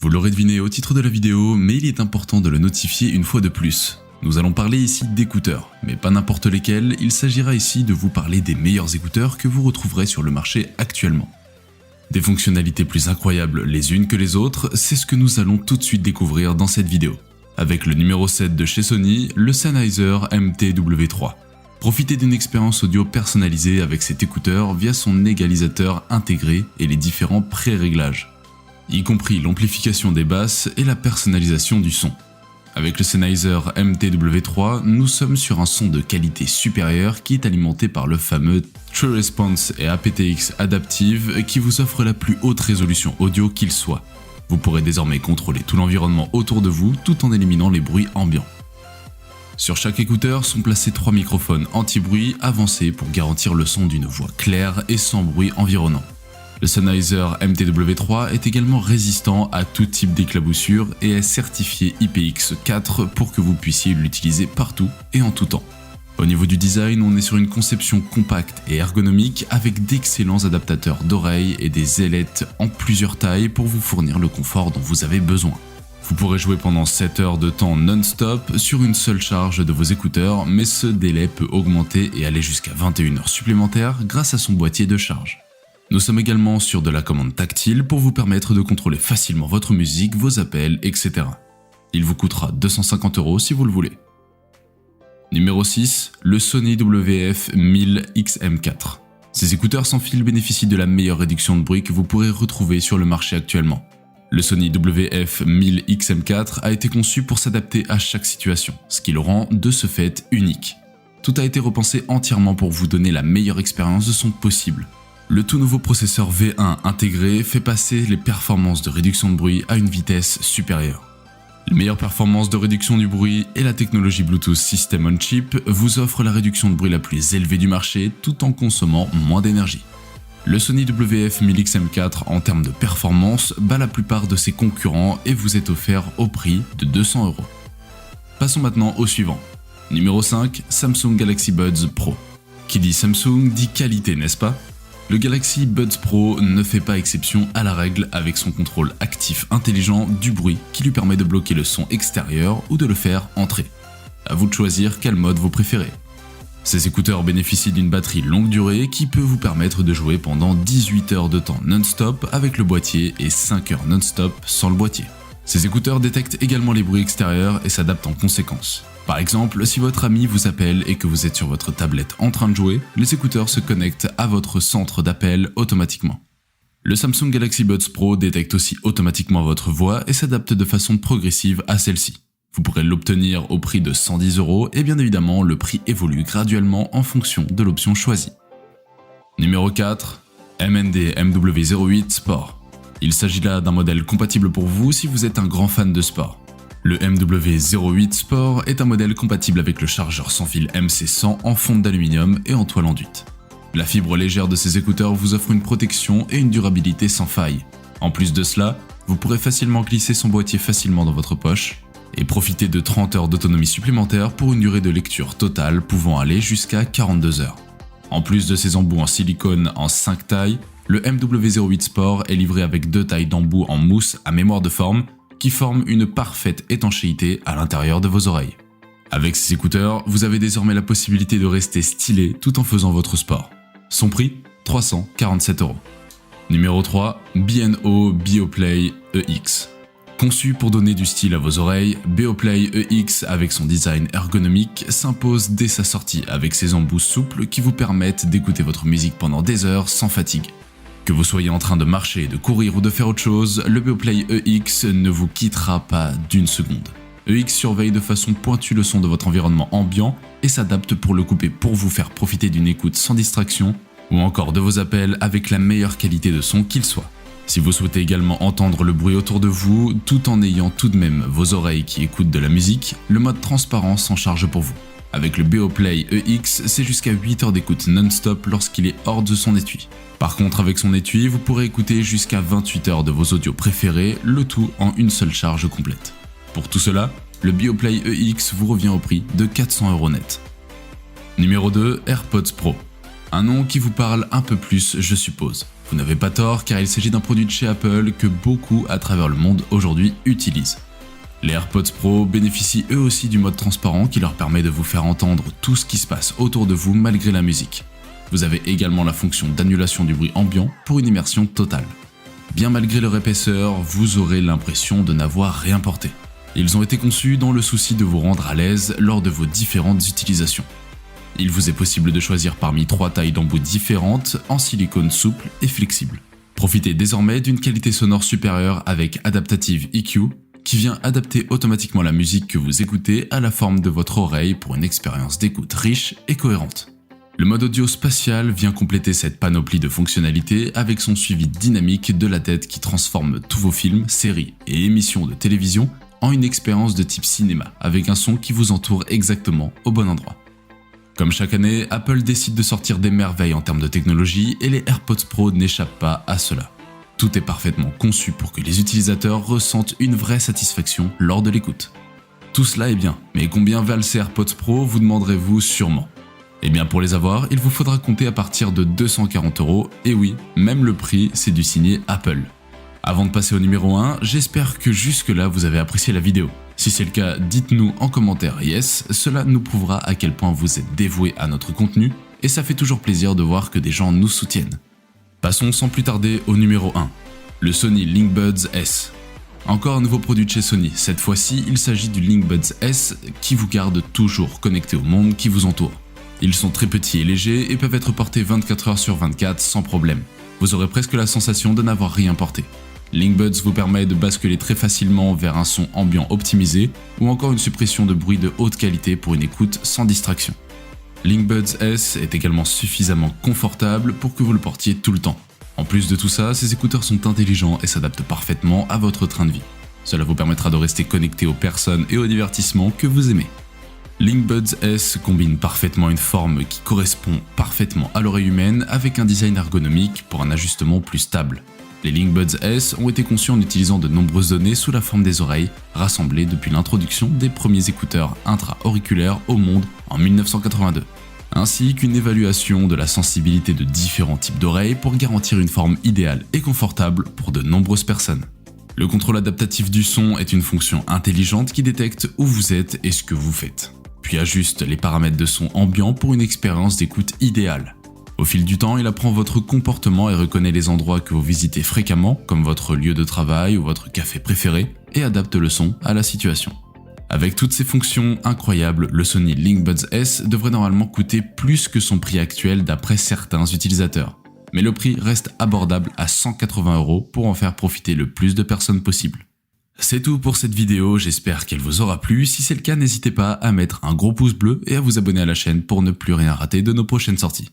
Vous l'aurez deviné au titre de la vidéo, mais il est important de le notifier une fois de plus. Nous allons parler ici d'écouteurs, mais pas n'importe lesquels, il s'agira ici de vous parler des meilleurs écouteurs que vous retrouverez sur le marché actuellement. Des fonctionnalités plus incroyables les unes que les autres, c'est ce que nous allons tout de suite découvrir dans cette vidéo. Avec le numéro 7 de chez Sony, le Sennheiser MTW3. Profitez d'une expérience audio personnalisée avec cet écouteur via son égalisateur intégré et les différents pré-réglages, y compris l'amplification des basses et la personnalisation du son. Avec le Sennheiser MTW3, nous sommes sur un son de qualité supérieure qui est alimenté par le fameux True Response et aptX Adaptive qui vous offre la plus haute résolution audio qu'il soit. Vous pourrez désormais contrôler tout l'environnement autour de vous tout en éliminant les bruits ambiants. Sur chaque écouteur sont placés 3 microphones anti-bruit avancés pour garantir le son d'une voix claire et sans bruit environnant. Le Sennheiser MTW3 est également résistant à tout type d'éclaboussure et est certifié IPX4 pour que vous puissiez l'utiliser partout et en tout temps. Au niveau du design, on est sur une conception compacte et ergonomique avec d'excellents adaptateurs d'oreilles et des ailettes en plusieurs tailles pour vous fournir le confort dont vous avez besoin. Vous pourrez jouer pendant 7 heures de temps non-stop sur une seule charge de vos écouteurs, mais ce délai peut augmenter et aller jusqu'à 21 heures supplémentaires grâce à son boîtier de charge. Nous sommes également sur de la commande tactile pour vous permettre de contrôler facilement votre musique, vos appels, etc. Il vous coûtera 250 € si vous le voulez. Numéro 6, le Sony WF-1000XM4. Ces écouteurs sans fil bénéficient de la meilleure réduction de bruit que vous pourrez retrouver sur le marché actuellement. Le Sony WF-1000XM4 a été conçu pour s'adapter à chaque situation, ce qui le rend de ce fait unique. Tout a été repensé entièrement pour vous donner la meilleure expérience de son possible. Le tout nouveau processeur V1 intégré fait passer les performances de réduction de bruit à une vitesse supérieure. Les meilleures performances de réduction du bruit et la technologie Bluetooth System on Chip vous offrent la réduction de bruit la plus élevée du marché tout en consommant moins d'énergie. Le Sony WF-1000XM4 en termes de performance bat la plupart de ses concurrents et vous est offert au prix de 200 €. Passons maintenant au suivant. Numéro 5, Samsung Galaxy Buds Pro. Qui dit Samsung dit qualité, n'est-ce pas ? Le Galaxy Buds Pro ne fait pas exception à la règle avec son contrôle actif intelligent du bruit qui lui permet de bloquer le son extérieur ou de le faire entrer. À vous de choisir quel mode vous préférez. Ces écouteurs bénéficient d'une batterie longue durée qui peut vous permettre de jouer pendant 18 heures de temps non-stop avec le boîtier et 5 heures non-stop sans le boîtier. Ces écouteurs détectent également les bruits extérieurs et s'adaptent en conséquence. Par exemple, si votre ami vous appelle et que vous êtes sur votre tablette en train de jouer, les écouteurs se connectent à votre centre d'appel automatiquement. Le Samsung Galaxy Buds Pro détecte aussi automatiquement votre voix et s'adapte de façon progressive à celle-ci. Vous pourrez l'obtenir au prix de 110 € et bien évidemment le prix évolue graduellement en fonction de l'option choisie. Numéro 4, MND MW08 Sport. Il s'agit là d'un modèle compatible pour vous si vous êtes un grand fan de sport. Le MW08 Sport est un modèle compatible avec le chargeur sans fil MC100 en fonte d'aluminium et en toile enduite. La fibre légère de ces écouteurs vous offre une protection et une durabilité sans faille. En plus de cela, vous pourrez facilement glisser son boîtier facilement dans votre poche et profiter de 30 heures d'autonomie supplémentaire pour une durée de lecture totale pouvant aller jusqu'à 42 heures. En plus de ces embouts en silicone en 5 tailles, le MW08 Sport est livré avec 2 tailles d'embouts en mousse à mémoire de forme qui forment une parfaite étanchéité à l'intérieur de vos oreilles. Avec ces écouteurs, vous avez désormais la possibilité de rester stylé tout en faisant votre sport. Son prix, 347 €. Numéro 3, B&O Beoplay EX. Conçu pour donner du style à vos oreilles, Beoplay EX avec son design ergonomique s'impose dès sa sortie avec ses embouts souples qui vous permettent d'écouter votre musique pendant des heures sans fatigue. Que vous soyez en train de marcher, de courir ou de faire autre chose, le Beoplay EX ne vous quittera pas d'une seconde. EX surveille de façon pointue le son de votre environnement ambiant et s'adapte pour le couper pour vous faire profiter d'une écoute sans distraction ou encore de vos appels avec la meilleure qualité de son qu'il soit. Si vous souhaitez également entendre le bruit autour de vous tout en ayant tout de même vos oreilles qui écoutent de la musique, le mode transparent s'en charge pour vous. Avec le Beoplay EX, c'est jusqu'à 8 heures d'écoute non-stop lorsqu'il est hors de son étui. Par contre, avec son étui, vous pourrez écouter jusqu'à 28 heures de vos audios préférés, le tout en une seule charge complète. Pour tout cela, le Beoplay EX vous revient au prix de 400 € net. Numéro 2, AirPods Pro. Un nom qui vous parle un peu plus, je suppose. Vous n'avez pas tort car il s'agit d'un produit de chez Apple que beaucoup à travers le monde aujourd'hui utilisent. Les AirPods Pro bénéficient eux aussi du mode transparent qui leur permet de vous faire entendre tout ce qui se passe autour de vous malgré la musique. Vous avez également la fonction d'annulation du bruit ambiant pour une immersion totale. Bien malgré leur épaisseur, vous aurez l'impression de n'avoir rien porté. Ils ont été conçus dans le souci de vous rendre à l'aise lors de vos différentes utilisations. Il vous est possible de choisir parmi 3 tailles d'embout différentes en silicone souple et flexible. Profitez désormais d'une qualité sonore supérieure avec Adaptative EQ qui vient adapter automatiquement la musique que vous écoutez à la forme de votre oreille pour une expérience d'écoute riche et cohérente. Le mode audio spatial vient compléter cette panoplie de fonctionnalités avec son suivi dynamique de la tête qui transforme tous vos films, séries et émissions de télévision en une expérience de type cinéma avec un son qui vous entoure exactement au bon endroit. Comme chaque année, Apple décide de sortir des merveilles en termes de technologie et les AirPods Pro n'échappent pas à cela. Tout est parfaitement conçu pour que les utilisateurs ressentent une vraie satisfaction lors de l'écoute. Tout cela est bien, mais combien valent ces AirPods Pro, vous demanderez-vous sûrement. Eh bien pour les avoir, il vous faudra compter à partir de 240 €, et oui, même le prix, c'est du signé Apple. Avant de passer au numéro 1, j'espère que jusque-là vous avez apprécié la vidéo. Si c'est le cas, dites-nous en commentaire yes, cela nous prouvera à quel point vous êtes dévoués à notre contenu, et ça fait toujours plaisir de voir que des gens nous soutiennent. Passons sans plus tarder au numéro 1, le Sony LinkBuds S. Encore un nouveau produit de chez Sony, cette fois-ci il s'agit du LinkBuds S qui vous garde toujours connecté au monde qui vous entoure. Ils sont très petits et légers et peuvent être portés 24 heures sur 24 sans problème. Vous aurez presque la sensation de n'avoir rien porté. LinkBuds vous permet de basculer très facilement vers un son ambiant optimisé ou encore une suppression de bruit de haute qualité pour une écoute sans distraction. LinkBuds S est également suffisamment confortable pour que vous le portiez tout le temps. En plus de tout ça, ces écouteurs sont intelligents et s'adaptent parfaitement à votre train de vie. Cela vous permettra de rester connecté aux personnes et aux divertissements que vous aimez. LinkBuds S combine parfaitement une forme qui correspond parfaitement à l'oreille humaine avec un design ergonomique pour un ajustement plus stable. Les LinkBuds S ont été conçus en utilisant de nombreuses données sous la forme des oreilles, rassemblées depuis l'introduction des premiers écouteurs intra-auriculaires au monde en 1982, ainsi qu'une évaluation de la sensibilité de différents types d'oreilles pour garantir une forme idéale et confortable pour de nombreuses personnes. Le contrôle adaptatif du son est une fonction intelligente qui détecte où vous êtes et ce que vous faites, puis ajuste les paramètres de son ambiant pour une expérience d'écoute idéale. Au fil du temps, il apprend votre comportement et reconnaît les endroits que vous visitez fréquemment, comme votre lieu de travail ou votre café préféré, et adapte le son à la situation. Avec toutes ces fonctions incroyables, le Sony LinkBuds S devrait normalement coûter plus que son prix actuel d'après certains utilisateurs. Mais le prix reste abordable à 180 € pour en faire profiter le plus de personnes possible. C'est tout pour cette vidéo, j'espère qu'elle vous aura plu. Si c'est le cas, n'hésitez pas à mettre un gros pouce bleu et à vous abonner à la chaîne pour ne plus rien rater de nos prochaines sorties.